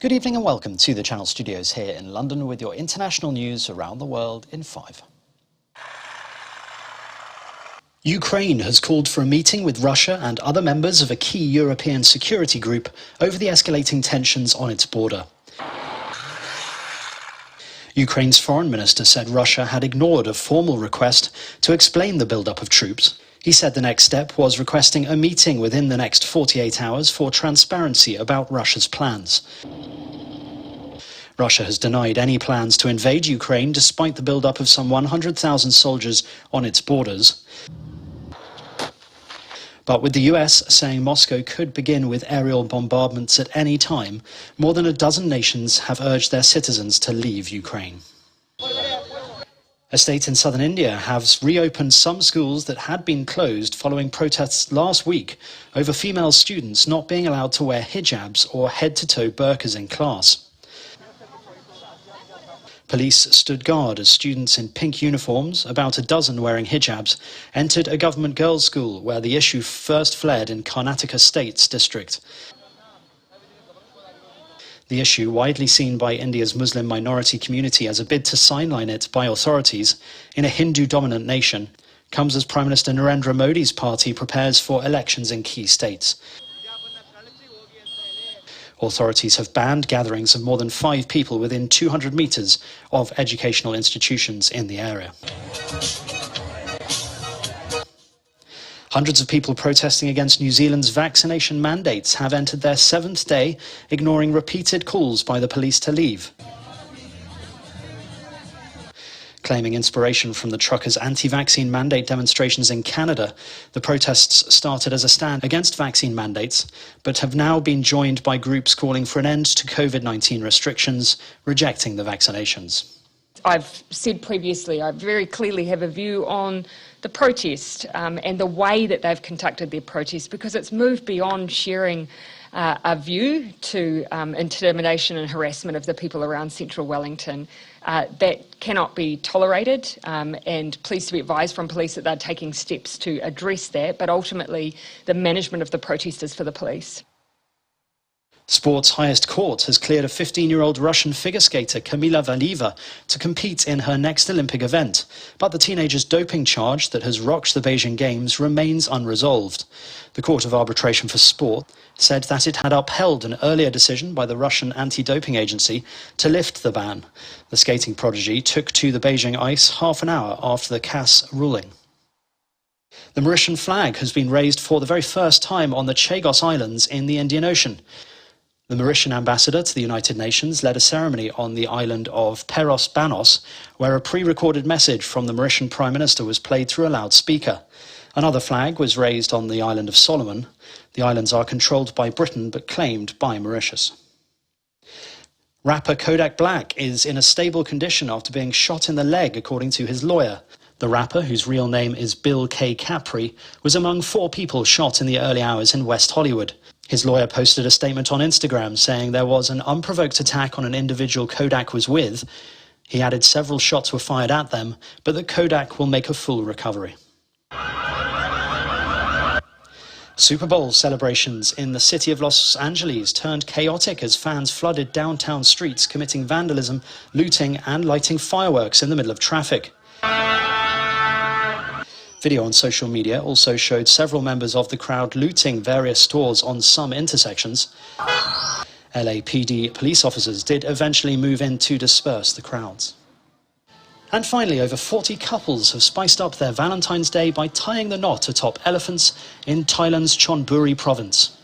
Good evening and welcome to the Channel Studios here in London with your international news around the world in 5. Ukraine has called for a meeting with Russia and other members of a key European security group over the escalating tensions on its border. Ukraine's foreign minister said Russia had ignored a formal request to explain the build-up of troops. He said the next step was requesting a meeting within the next 48 hours for transparency about Russia's plans. Russia has denied any plans to invade Ukraine despite the build-up of some 100,000 soldiers on its borders. But with the US saying Moscow could begin with aerial bombardments at any time, more than a dozen nations have urged their citizens to leave Ukraine. A state in southern India has reopened some schools that had been closed following protests last week over female students not being allowed to wear hijabs or head-to-toe burqas in class. Police stood guard as students in pink uniforms, about a dozen wearing hijabs, entered a government girls' school where the issue first flared in Karnataka State's district. The issue, widely seen by India's Muslim minority community as a bid to sideline it by authorities in a Hindu-dominant nation, comes as Prime Minister Narendra Modi's party prepares for elections in key states. Authorities have banned gatherings of more than 5 people within 200 metres of educational institutions in the area. Hundreds of people protesting against New Zealand's vaccination mandates have entered their 7th day, ignoring repeated calls by the police to leave. Claiming inspiration from the truckers' anti-vaccine mandate demonstrations in Canada, the protests started as a stand against vaccine mandates, but have now been joined by groups calling for an end to COVID-19 restrictions, rejecting the vaccinations. I've said previously, I very clearly have a view on the protest and the way that they've conducted their protest, because it's moved beyond sharing a view to intimidation and harassment of the people around central Wellington. That cannot be tolerated, and pleased to be advised from police that they're taking steps to address that, but ultimately the management of the protest is for the police. Sport's highest court has cleared a 15-year-old Russian figure skater, Kamila Valieva, to compete in her next Olympic event. But the teenager's doping charge that has rocked the Beijing Games remains unresolved. The Court of Arbitration for Sport said that it had upheld an earlier decision by the Russian anti-doping agency to lift the ban. The skating prodigy took to the Beijing ice half an hour after the CAS ruling. The Mauritian flag has been raised for the very first time on the Chagos Islands in the Indian Ocean. The Mauritian ambassador to the United Nations led a ceremony on the island of Peros Banos, where a pre-recorded message from the Mauritian Prime Minister was played through a loudspeaker. Another flag was raised on the island of Solomon. The islands are controlled by Britain but claimed by Mauritius. Rapper Kodak Black is in a stable condition after being shot in the leg, according to his lawyer. The rapper, whose real name is Bill K. Capri, was among 4 people shot in the early hours in West Hollywood. His lawyer posted a statement on Instagram saying there was an unprovoked attack on an individual Kodak was with. He added several shots were fired at them, but that Kodak will make a full recovery. Super Bowl celebrations in the city of Los Angeles turned chaotic as fans flooded downtown streets, committing vandalism, looting and lighting fireworks in the middle of traffic. Video on social media also showed several members of the crowd looting various stores on some intersections. LAPD police officers did eventually move in to disperse the crowds. And finally, over 40 couples have spiced up their Valentine's Day by tying the knot atop elephants in Thailand's Chonburi province.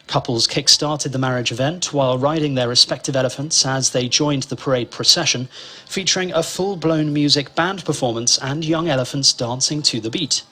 Couples kick-started the marriage event while riding their respective elephants as they joined the parade procession, featuring a full-blown music band performance and young elephants dancing to the beat.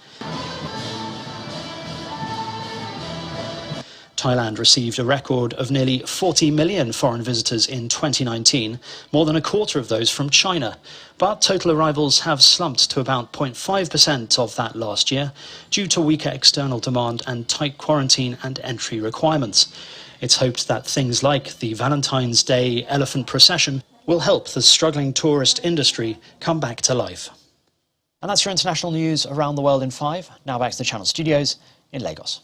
Thailand received a record of nearly 40 million foreign visitors in 2019, more than a quarter of those from China. But total arrivals have slumped to about 0.5% of that last year, due to weaker external demand and tight quarantine and entry requirements. It's hoped that things like the Valentine's Day elephant procession will help the struggling tourist industry come back to life. And that's your international news around the world in 5. Now back to the Channel Studios in Lagos.